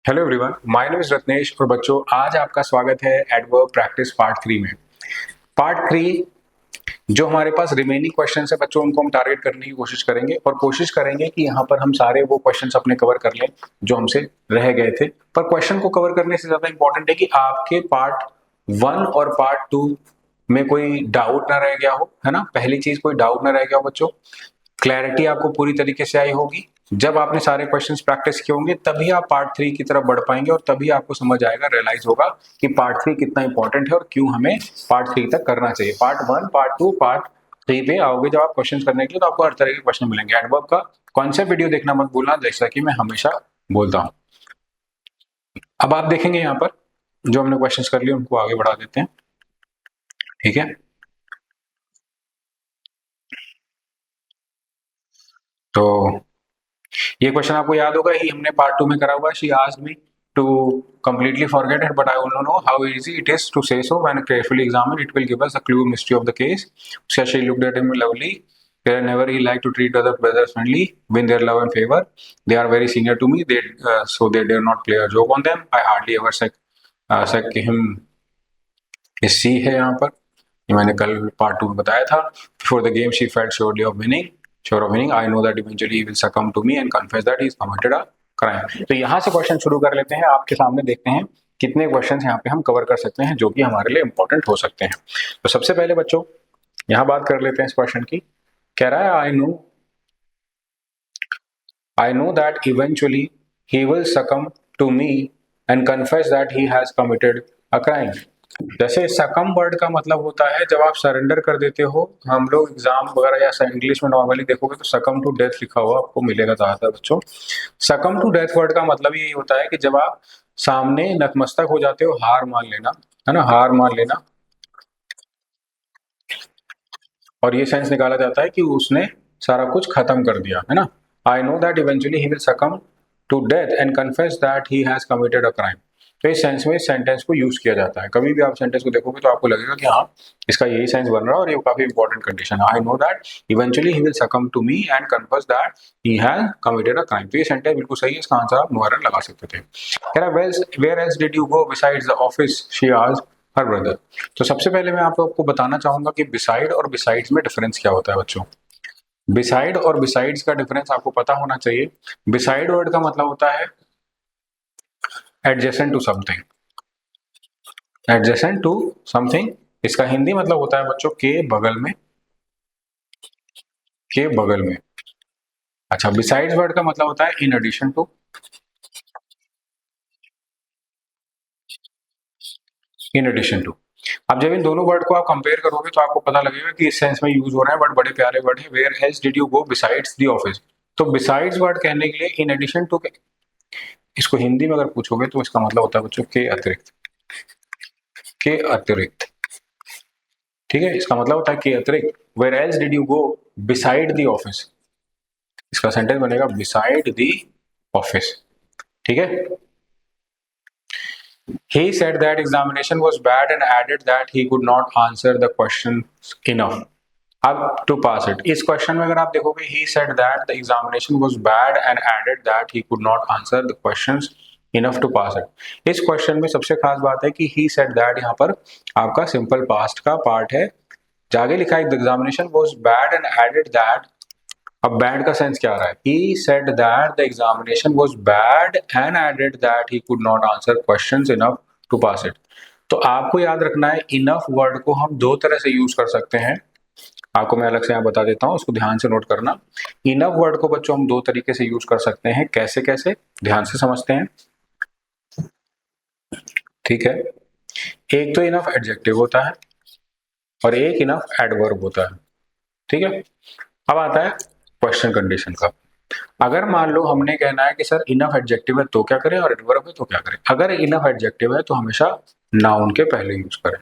Hello everyone, my name is Ratnesh और बच्चों आज आपका स्वागत है एडवर्ब प्रैक्टिस पार्ट 3 में। पार्ट 3 जो हमारे पास रिमेनिंग क्वेश्चंस है बच्चों, उनको हम टारगेट करने की कोशिश करेंगे और कोशिश करेंगे कि यहाँ पर हम सारे वो क्वेश्चंस अपने कवर कर लें जो हमसे रह गए थे। पर क्वेश्चन को कवर करने से ज्यादा इंपॉर्टेंट है कि आपके पार्ट 1 और पार्ट 2 में कोई डाउट ना रह गया हो, है ना। पहली चीज, कोई डाउट ना रह गया हो बच्चों, क्लैरिटी आपको पूरी तरीके से आई होगी। जब आपने सारे क्वेश्चंस प्रैक्टिस किए होंगे तभी आप पार्ट 3 की तरफ बढ़ पाएंगे और तभी आपको समझ आएगा, रियलाइज होगा कि पार्ट 3 कितना इंपॉर्टेंट है और क्यों हमें पार्ट 3 तक करना चाहिए। पार्ट 1, पार्ट 2, पार्ट 3 पे आओगे जब आप क्वेश्चंस करने के लिए, तो आपको हर तरह के क्वेश्चन मिलेंगे। एडवर्ब का कॉन्सेप्ट वीडियो देखना मत भूलना, जैसा कि मैं हमेशा बोलता हूँ। अब आप देखेंगे यहाँ पर जो हमने क्वेश्चंस कर लिए उनको आगे बढ़ा देते हैं, ठीक है। तो ये क्वेश्चन आपको याद होगा, ही हमने पार्ट 2 में करा हुआ। She asked me to completely forget it, but I want to know how easy it is to say so. When carefully examined, it will give us a clue mystery of the case. So she looked at him lovely. Whenever he liked to treat other brothers friendly, win their love and favor. They are very senior to me. So they dare not play a joke on them. I hardly ever sack him. सी है यहाँ पर, ये मैंने कल part 2 में बताया था। Before the game, she felt sure of winning. I know that eventually he will succumb to me and confess that he's committed a crime. तो यहाँ से क्वेश्चन शुरू कर लेते हैं। आपके सामने देखते हैं कितने क्वेश्चन यहाँ पे हम कवर कर सकते हैं जो कि हमारे लिए इंपॉर्टेंट हो सकते हैं। तो सबसे पहले बच्चों यहाँ बात कर लेते हैं इस क्वेश्चन की। कह रहा है I know that eventually he will succumb to me and confess that he has committed a crime. जैसे सकम वर्ड का मतलब होता है जब आप सरेंडर कर देते हो। हम लोग एग्जाम वगैरह या इंग्लिश में नॉर्मली देखोगे तो सकम टू डेथ लिखा हुआ आपको मिलेगा ज्यादातर बच्चों। सकम टू डेथ वर्ड का मतलब यही होता है कि जब आप सामने नतमस्तक हो जाते हो, हार मान लेना, है ना, हार मान लेना। और ये सेंस निकाला जाता है कि उसने सारा कुछ खत्म कर दिया, है ना। I know that eventually he will succumb to death and confess that he has committed a crime. तो इस सेंस में इस सेंटेंस को यूज किया जाता है। कभी भी आप सेंटेंस को देखोगे तो आपको लगेगा कि हाँ, इसका यही सेंस बन रहा है और ये काफी इंपॉर्टेंट कंडीशन है। I know that eventually he will succumb to me and confess that he has committed a crime. तो ये सेंटेंस बिल्कुल सही है, इसका आंसर आप नो एरर लगा सकते थे। कह रहा है where else did you go besides the office, she asked her brother. तो सबसे पहले मैं आपको बताना चाहूंगा कि बिसाइड और बिसाइड्स में डिफरेंस क्या होता है बच्चों। बिसाइड और बिसाइड्स का डिफरेंस आपको पता होना चाहिए। बिसाइड वर्ड का मतलब होता है adjacent to something, adjacent to something. इसका हिंदी मतलब होता है बच्चों के बगल में, के बगल में। अच्छा, बिसाइड्स वर्ड का मतलब होता है in addition to, in addition to. अब जब इन दोनों वर्ड को आप कंपेयर करोगे तो आपको पता लगेगा कि इस सेंस में यूज हो रहा है, बट बड़े प्यारे वर्ड है। Where else did you go besides the office. तो बिसाइड्स वर्ड कहने के लिए इन एडिशन टू, इसको हिंदी में अगर पूछोगे तो इसका मतलब होता है बच्चों के अतिरिक्त, के अतिरिक्त। ठीक है, इसका मतलब होता है के अतिरिक्त। Where else did you go beside the office, इसका सेंटेंस बनेगा बिसाइड द ऑफिस। ठीक है। He said that examination was bad and added that he could not answer the questions enough. अब to pass it, इस question में अगर आप देखोगे he said that the examination was bad and added that he could not answer the questions enough to pass it. इस question में सबसे खास बात है कि he said that यहाँ पर आपका सिंपल पास्ट का पार्ट है। जागे लिखा है the examination was bad and added that। अब बैड का सेंस क्या आ रहा है? He said that the examination was bad and added that he could not answer questions enough to pass it. तो आपको याद रखना है इनफ वर्ड को हम दो तरह से यूज कर सकते हैं। आपको मैं अलग से यहाँ बता देता हूँ, उसको ध्यान से नोट करना। इनफ वर्ड को बच्चों हम दो तरीके से यूज कर सकते हैं। कैसे कैसे, ध्यान से समझते हैं। ठीक है, एक तो इनफ एडजेक्टिव होता है और एक इनफ एडवर्ब होता है। ठीक है। अब आता है क्वेश्चन कंडीशन का। अगर मान लो हमने कहना है कि सर इनफ एडजेक्टिव है तो क्या करें और एडवर्ब है तो क्या करें। अगर इनफ एडजेक्टिव है तो हमेशा नाउन के पहले यूज करें,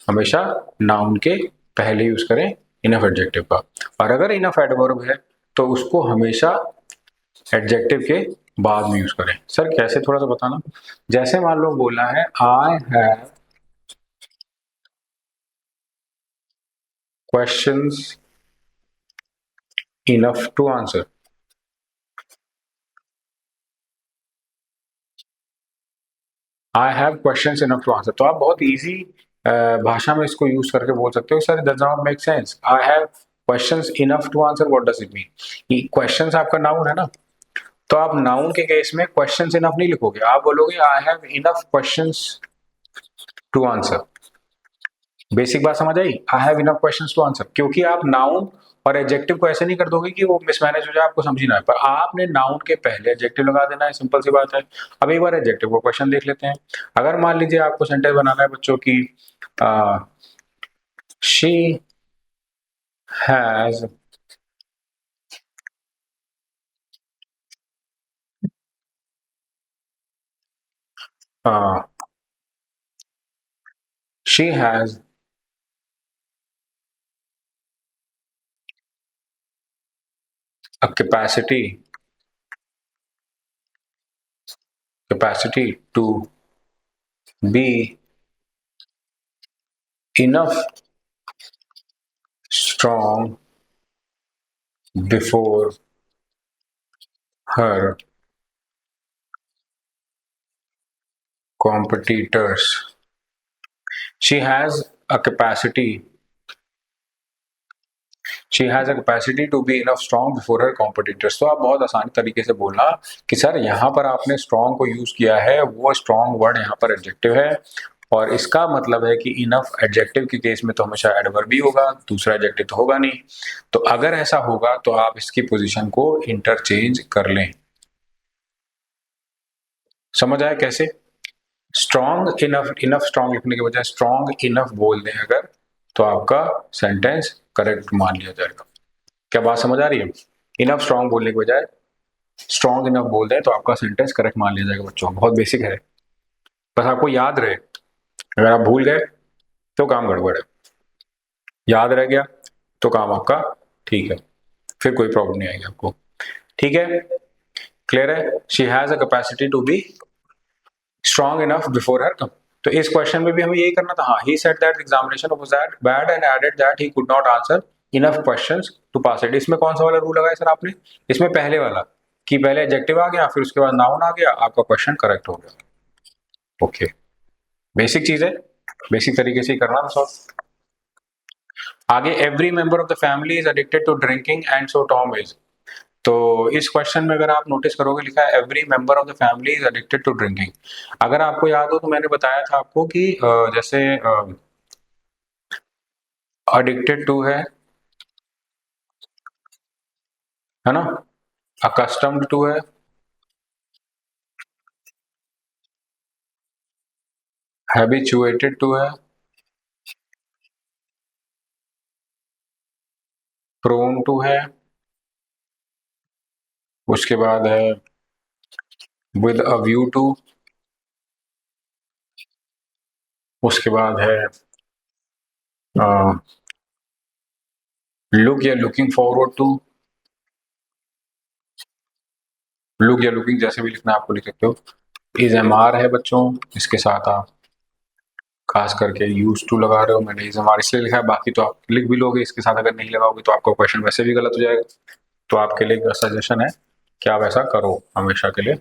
हमेशा नाउन के पहले यूज करें इनफ एडजेक्टिव का। और अगर इनफ एडवर्ब है तो उसको हमेशा एडजेक्टिव के बाद में यूज करें। सर कैसे, थोड़ा सा बताना। जैसे मान लो बोला है I have questions enough to answer. I have questions enough to answer. तो आप बहुत इजी भाषा में इसको यूज करके बोल सकते हो sir does not make sense, I have questions enough to answer, what does it mean? Questions आपका नाउन है ना, तो आप नाउन के केस में क्वेश्चंस इनफ नहीं लिखोगे, आप बोलोगे I have enough questions to answer. Basic बात समझ आई, I have enough questions to answer, क्योंकि आप नाउन और एडजेक्टिव को ऐसे नहीं कर दोगे कि वो मिसमैनेज हो जाए, आपको समझ ही ना आए, पर आपने नाउन के पहले एडजेक्टिव लगा देना है, सिंपल सी बात है। अब एक बार एडजेक्टिव को क्वेश्चन देख लेते हैं। अगर मान लीजिए आपको सेंटेंस बनाना है बच्चों की, she has she has a capacity to be enough strong before her competitors. She has a capacity. She has a capacity to be enough strong before her competitors. तो आप बहुत आसानी तरीके से बोलना कि सर यहाँ पर आपने strong को यूज किया है, वो strong वर्ड यहाँ पर एडजेक्टिव है, और इसका मतलब है कि इनफ एडजेक्टिव के केस में तो हमेशा एडवर्ब ही होगा, दूसरा एडजेक्टिव तो होगा नहीं। तो अगर ऐसा होगा तो आप इसकी पोजीशन को इंटरचेंज कर लें। समझ आया कैसे? स्ट्रॉन्ग इनफ, इनफ स्ट्रॉन्ग लिखने के बजाय स्ट्रॉन्ग इनफ बोल दें अगर, तो आपका सेंटेंस करेक्ट मान लिया जाएगा। क्या बात समझ आ रही है? इनफ स्ट्रॉन्ग बोलने के बजाय स्ट्रॉन्ग इनफ बोल दें तो आपका सेंटेंस करेक्ट मान लिया जाएगा बच्चों, बहुत बेसिक है, बस आपको याद रहे। अगर आप भूल गए तो काम गड़बड़ है, याद रह गया तो काम आपका ठीक है, फिर कोई प्रॉब्लम नहीं आएगी आपको। ठीक है, क्लियर है? She has a capacity to be strong enough before her. तो इस क्वेश्चन में भी हमें यही करना था। हाँ, he said that examination was that bad and added that he could not answer enough questions to pass it. इसमें कौन सा वाला रूल लगाया सर आपने? इसमें पहले वाला, कि पहले एडजेक्टिव आ गया फिर उसके बाद नाउन आ गया, आपका क्वेश्चन करेक्ट हो गया। ओके, बेसिक चीज है, बेसिक तरीके से ही करना था सॉल्व। आगे, every member of the family is addicted to drinking and so Tom is. तो इस क्वेश्चन में अगर आप नोटिस करोगे लिखा है every member of the family is addicted to drinking. अगर आपको याद हो तो मैंने बताया था आपको कि जैसे एडिक्टेड टू है ना, अकस्टम्ड टू है, हैबिचुएटेड टू है, प्रोन टू है, उसके बाद है विद अ व्यू टू, उसके बाद है लुक या लुकिंग फॉरवर्ड टू। लुक या लुकिंग जैसे भी लिखना है आपको लिख सकते हो। इज एम आर है बच्चों, इसके साथ आप खास करके यूज टू लगा रहे हो, मैंने इज एम आर इसलिए लिखा है, बाकी तो आप लिख भी लोगे इसके साथ, अगर नहीं लगाओगे तो आपका क्वेश्चन वैसे भी गलत हो जाएगा। तो आपके लिए सजेशन है कि आप ऐसा करो हमेशा के लिए,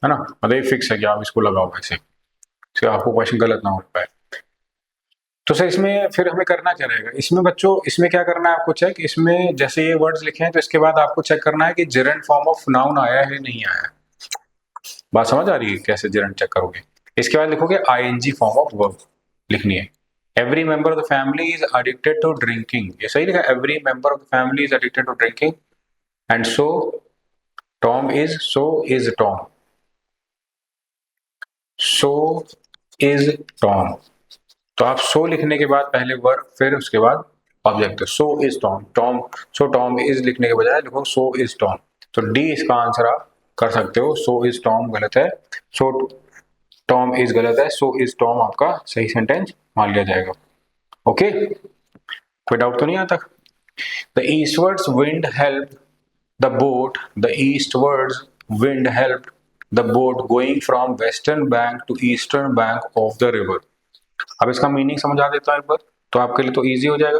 है ना, मतलब फिक्स है कि आप इसको लगाओ ऐसे, तो आपको क्वेश्चन गलत ना हो पाए। तो सर इसमें फिर हमें करना क्या रहेगा इसमें बच्चों? इसमें क्या करना है आपको चेक, इसमें जैसे ये वर्ड्स लिखे हैं तो इसके बाद आपको चेक करना है कि जेरेंट फॉर्म ऑफ नाउन आया है नहीं आया है। बात समझ आ रही है कैसे जेरेंट चेक करोगे? इसके बाद लिखोगे आईएनजी फॉर्म ऑफ वर्ब लिखनी है। Every member of the family is addicted to drinking, ये सही लिखा है, every member of the family is addicted to drinking and so Tom is, so is Tom, so is Tom. तो आप सो लिखने के बाद पहले वर्ब फिर उसके बाद object, so is Tom, Tom, so Tom is लिखने के बजाय लिखो सो इज टॉम। तो डी इसका आंसर आप कर सकते हो, सो इज टॉम गलत है, सो टॉम इज गलत है, सो इज टॉम आपका सही सेंटेंस मान लिया जाएगा। ओके, कोई डाउट तो नहीं आता? The eastwards wind help the boat, the eastwards wind help the boat going from western bank to eastern bank of the river. अब इसका मीनिंग समझा देता हूं एक बार, तो आपके लिए तो इजी हो जाएगा,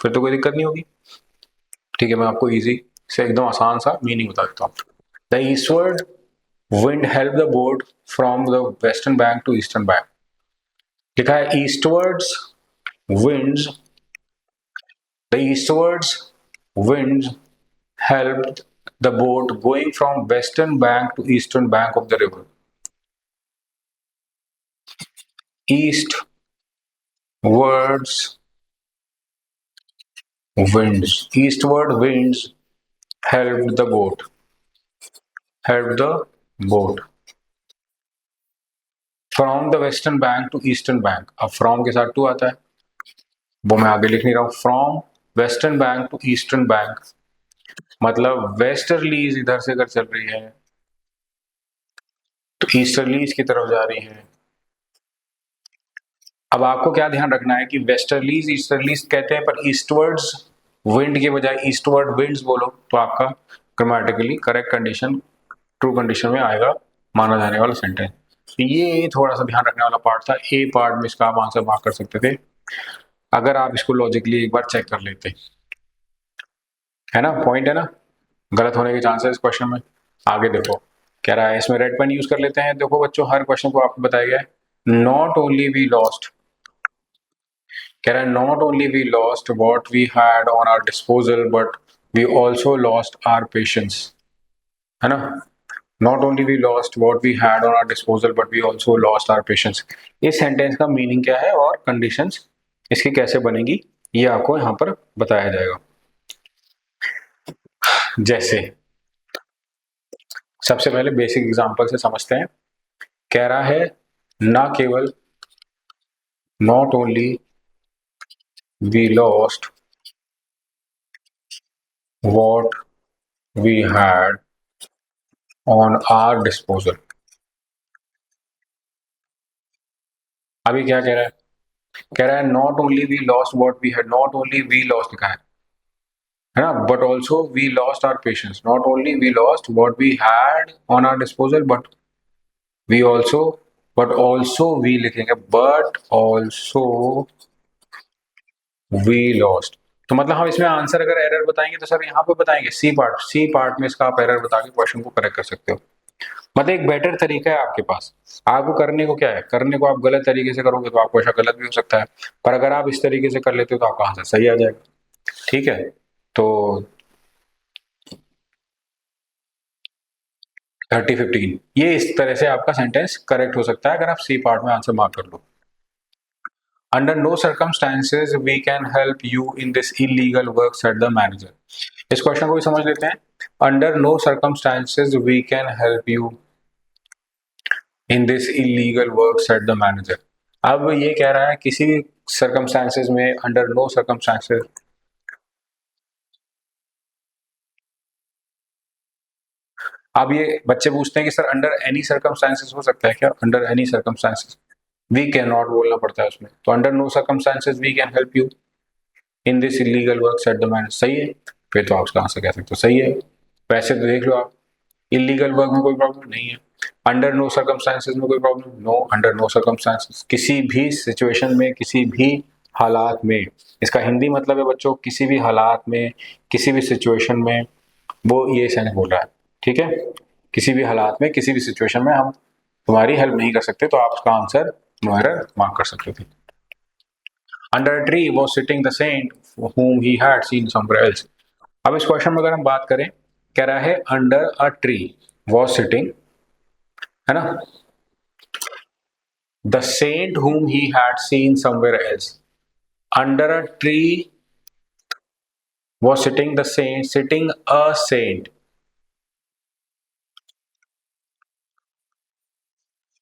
फिर तो कोई दिक्कत नहीं होगी। ठीक है, मैं आपको इजी से एकदम आसान सा मीनिंग बता देता हूँ। The eastward wind help the boat from the western bank to eastern bank. लिखा है eastwards winds, the eastwards winds helped the boat going from western bank to eastern bank of the river. Eastward winds helped the boat from the western bank to eastern bank। अब from के साथ to आता है, वो मैं आगे लिख नहीं रहा हूं। From western bank to eastern bank मतलब वेस्टर्लीज इधर से अगर चल रही है तो ईस्टर्लीज की तरफ जा रही है। अब आपको क्या ध्यान रखना है कि वेस्टर्लीज ईस्टर्लीज कहते हैं, पर ईस्टवर्ड्स विंड के बजाय ईस्टवर्ड विंड्स बोलो तो आपका grammatically correct condition true condition में आएगा माना जाने वाला सेंटेंस। ये थोड़ा सा ध्यान रखने वाला पार्ट था। ए पार्ट में इसका आप आंसर मार्क कर सकते थे अगर आप इसको लॉजिकली एक बार चेक कर लेते, है ना। पॉइंट है ना, गलत होने के चांसेस क्वेश्चन में। आगे देखो कह रहा है, इसमें रेड पेन यूज कर लेते हैं। देखो बच्चों, हर क्वेश्चन को आपको बताया गया है नॉट ओनली वी लॉस्ट, कह रहा है not only we lost what we had on our disposal but we also lost our patience, है ना। Not only we lost what we had on our disposal but we also lost our patience. इस sentence का meaning क्या है और conditions इसकी कैसे बनेगी ये आपको यहाँ पर बताया जाएगा। जैसे सबसे पहले बेसिक एग्जांपल से समझते हैं। कह रहा है ना केवल not only we lost what we had on our disposal. अभी क्या कह रहा है, कह रहा है not only we lost what we had, not only we lost लिखा है ना, but also we lost our patience. Not only we lost what we had on our disposal we also but also we लिखेंगे, but also we lost. तो मतलब हम इसमें answer अगर error बताएंगे तो सर यहाँ पे बताएंगे सी पार्ट में इसका आप एरर बता के क्वेश्चन को करेक्ट कर सकते हो। मतलब एक बेटर तरीका है आपके पास। आपको करने को क्या है, करने को आप गलत तरीके से करोगे तो आपको ऐसा गलत भी हो सकता है, पर अगर आप इस तरीके से कर लेते हो तो आपका आंसर सही आ जाएगा। ठीक है, तो 30-15 ये इस तरह से आपका सेंटेंस करेक्ट हो सकता है अगर आप सी पार्ट में आंसर मार्क कर लो। Under no circumstances we can help you in this illegal work said the manager. इस क्वेश्चन को भी समझ लेते हैं। Under no circumstances we can help you in this illegal work said the manager. अब ये कह रहा है किसी भी सर्कमस्टांसेस में, अंडर नो सर्कमस्टांसेस, अब ये बच्चे पूछते हैं कि सर अंडर एनी सर्कमस्टांसेस हो सकता है क्या, under any circumstances we can not बोलना पड़ता है उसमें, तो under no circumstances we can help you in this illegal work said the manager. सही है, फिर तो आप उसका आंसर कह सकते हो सही है। वैसे तो देख लो आप, इलीगल वर्क में कोई प्रॉब्लम नहीं है, अंडर नो सर्कमस्टांसेस में कोई problem no, under no circumstances किसी भी सिचुएशन में, किसी भी हालात में। इसका हिंदी मतलब है बच्चों किसी भी हालात में, किसी भी सिचुएशन में, वो ये सेंस बोल रहा है। ठीक है, किसी भी हालात में, किसी भी सिचुएशन में हम तुम्हारी हेल्प नहीं कर सकते, तो आप उसका आंसर नो एरर मार्क कर सकते थे। Under a tree was sitting the saint whom he had seen somewhere else। अब इस क्वेश्चन में अगर हम बात करें, कह रहा है under a tree was sitting, है ना, the saint whom he had seen somewhere else। अंडर अ ट्री was sitting the saint, sitting a saint,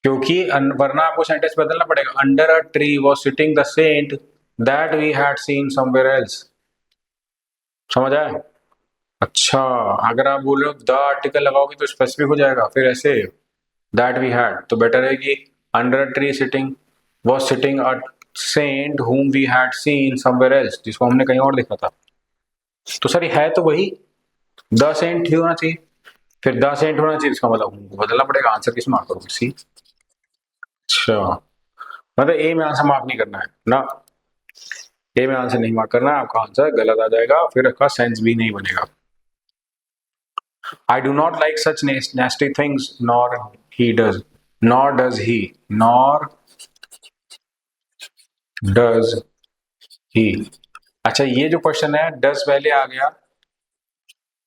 क्योंकि वरना आपको सेंटेंस बदलना पड़ेगा। Under a tree was sitting the saint that we had seen somewhere else. समझ आया। अच्छा, अगर आप बोल रहे हो द आर्टिकल लगाओगे तो स्पेसिफिक हो जाएगा, फिर ऐसे दैट वी हैड तो बेटर है कि under a tree sitting was sitting a saint whom we had seen somewhere else, जिसको हमने कहीं और देखा था। तो सर ये है तो वही द सेंट ही होना चाहिए, फिर द सेंट होना चाहिए, इसका मतलब बदलना पड़ेगा। आंसर किस मार्क करोगे, सी। अच्छा, मतलब ए में आंसर मार्क नहीं करना है ना, ए में आंसर नहीं मार्क करना है, आपका आंसर गलत आ जाएगा, फिर इसका सेंस भी नहीं बनेगा। I do not like such nasty things, nor he does, nor does he, nor does he। अच्छा, ये जो क्वेश्चन है डज पहले आ गया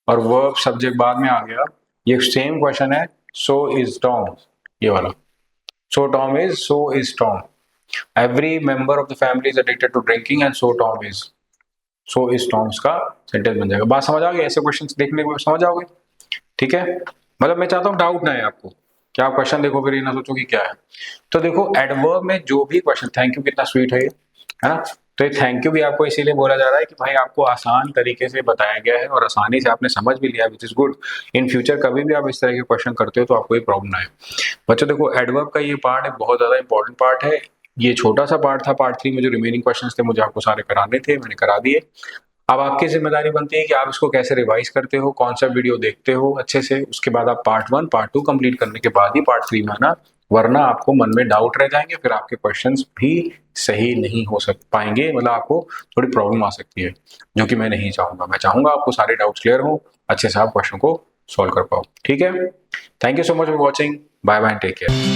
और वर्ब सब्जेक्ट बाद में आ गया, ये सेम क्वेश्चन है सो इज टॉम, ये वाला। So Tom is, so is Tom. Every member of the family is addicted to drinking and so Tom is, so is Tom's का सेंटेंस बन जाएगा। बात समझ आ गई? ऐसे क्वेश्चन देखने को समझ आओगे, ठीक है। मतलब मैं चाहता हूँ डाउट ना है आपको, क्या आप क्वेश्चन देखो फिर ये ना सोचो कि क्या है। तो देखो एडवर्ब में जो भी क्वेश्चन, थैंक यू कितना स्वीट है ये, है ना। तो ये थैंक यू भी आपको इसीलिए बोला जा रहा है कि भाई आपको आसान तरीके से बताया गया है और आसानी से आपने समझ भी लिया, which is good. In future कभी भी आप इस तरह के क्वेश्चन करते हो तो आपको ये प्रॉब्लम ना आए। बच्चों देखो एडवर्ब का ये पार्ट एक बहुत ज्यादा इंपॉर्टेंट पार्ट है। ये छोटा सा पार्ट था पार्ट 3 में, जो रिमेनिंग क्वेश्चंस थे मुझे आपको सारे कराने थे, मैंने करा दिए। अब आपकी जिम्मेदारी बनती है कि आप इसको कैसे रिवाइज करते हो, कौन सा वीडियो देखते हो अच्छे से, उसके बाद आप पार्ट 1 पार्ट 2 कंप्लीट करने के बाद ही पार्ट 3 में आना, वरना आपको मन में डाउट रह जाएंगे, फिर आपके क्वेश्चंस भी सही नहीं हो सक पाएंगे, मतलब आपको थोड़ी प्रॉब्लम आ सकती है, जो कि मैं नहीं चाहूंगा। मैं चाहूंगा आपको सारे डाउट्स क्लियर हो, अच्छे से आप क्वेश्चन को सॉल्व कर पाओ, ठीक है। Thank you so much for watching, bye bye, take care.